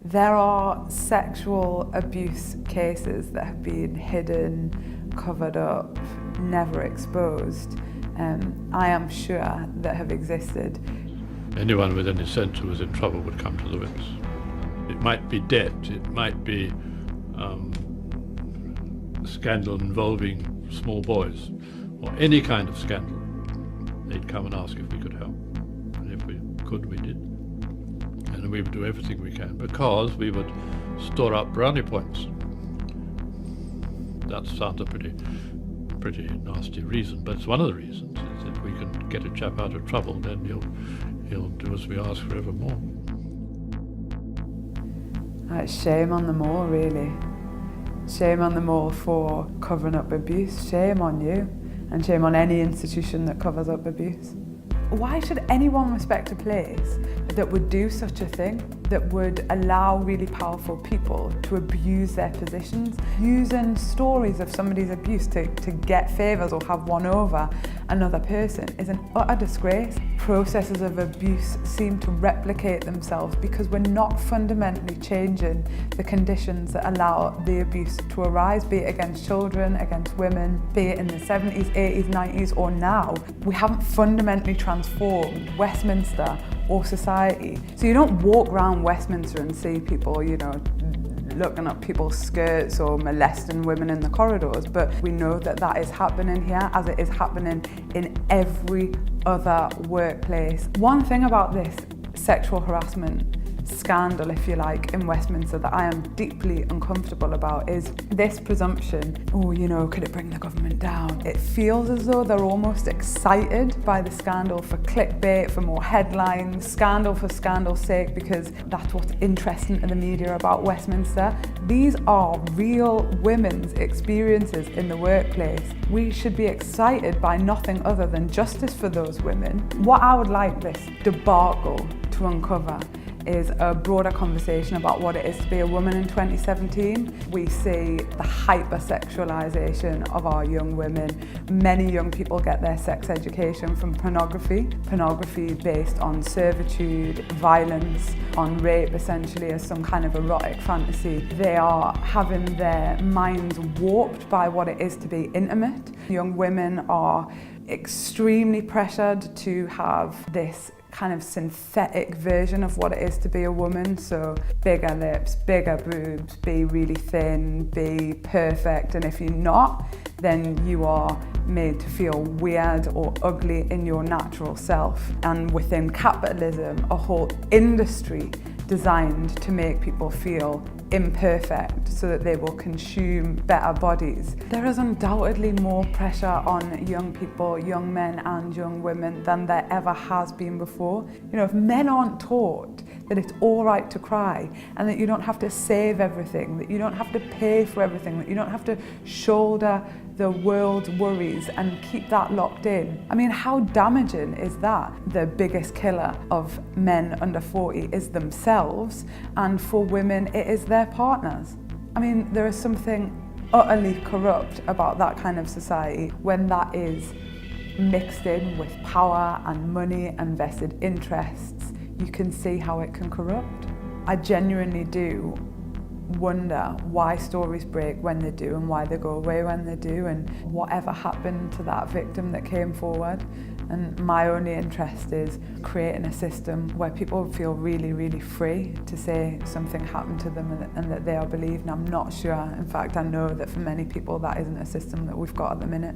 There are sexual abuse cases that have been hidden, covered up, never exposed, I am sure that have existed. Anyone with any sense who was in trouble would come to the whips. It might be debt, it might be a scandal involving small boys, or any kind of scandal. They'd come and ask if we could help. And if we could, we did. And we would do everything we can, because we would store up brownie points. That sounds a pretty nasty reason, but it's one of the reasons. Is if we can get a chap out of trouble, then he'll do as we ask forevermore. Shame on them all, really. Shame on them all for covering up abuse. Shame on you, and shame on any institution that covers up abuse. Why should anyone respect a place that would do such a thing, that would allow really powerful people to abuse their positions, using stories of somebody's abuse to get favours or have one over another person is an utter disgrace. Processes of abuse seem to replicate themselves because we're not fundamentally changing the conditions that allow the abuse to arise, be it against children, against women, be it in the 70s, 80s, 90s or now. We haven't fundamentally transformed Westminster or society. So you don't walk around Westminster and see people, looking up people's skirts or molesting women in the corridors, but we know that that is happening here, as it is happening in every other workplace. One thing about this sexual harassment scandal, if you like, in Westminster that I am deeply uncomfortable about is this presumption, could it bring the government down? It feels as though they're almost excited by the scandal for clickbait, for more headlines, scandal for scandal's sake, because that's what's interesting to the media about Westminster. These are real women's experiences in the workplace. We should be excited by nothing other than justice for those women. What I would like this debacle to uncover is a broader conversation about what it is to be a woman in 2017. We see the hyper-sexualisation of our young women. Many young people get their sex education from pornography based on servitude, violence, on rape essentially as some kind of erotic fantasy. They are having their minds warped by what it is to be intimate. Young women are extremely pressured to have this kind of synthetic version of what it is to be a woman. So bigger lips, bigger boobs, be really thin, be perfect. And if you're not, then you are made to feel weird or ugly in your natural self. And within capitalism, a whole industry designed to make people feel imperfect so that they will consume better bodies. There is undoubtedly more pressure on young people, young men and young women than there ever has been before. If men aren't taught that it's all right to cry and that you don't have to save everything, that you don't have to pay for everything, that you don't have to shoulder the world's worries and keep that locked in. How damaging is that? The biggest killer of men under 40 is themselves, and for women it is their partners. There is something utterly corrupt about that kind of society when that is mixed in with power and money and vested interests. You can see how it can corrupt. I genuinely do wonder why stories break when they do and why they go away when they do, and whatever happened to that victim that came forward. And my only interest is creating a system where people feel really, really free to say something happened to them and that they are believed. And I'm not sure, in fact I know that for many people that isn't a system that we've got at the minute.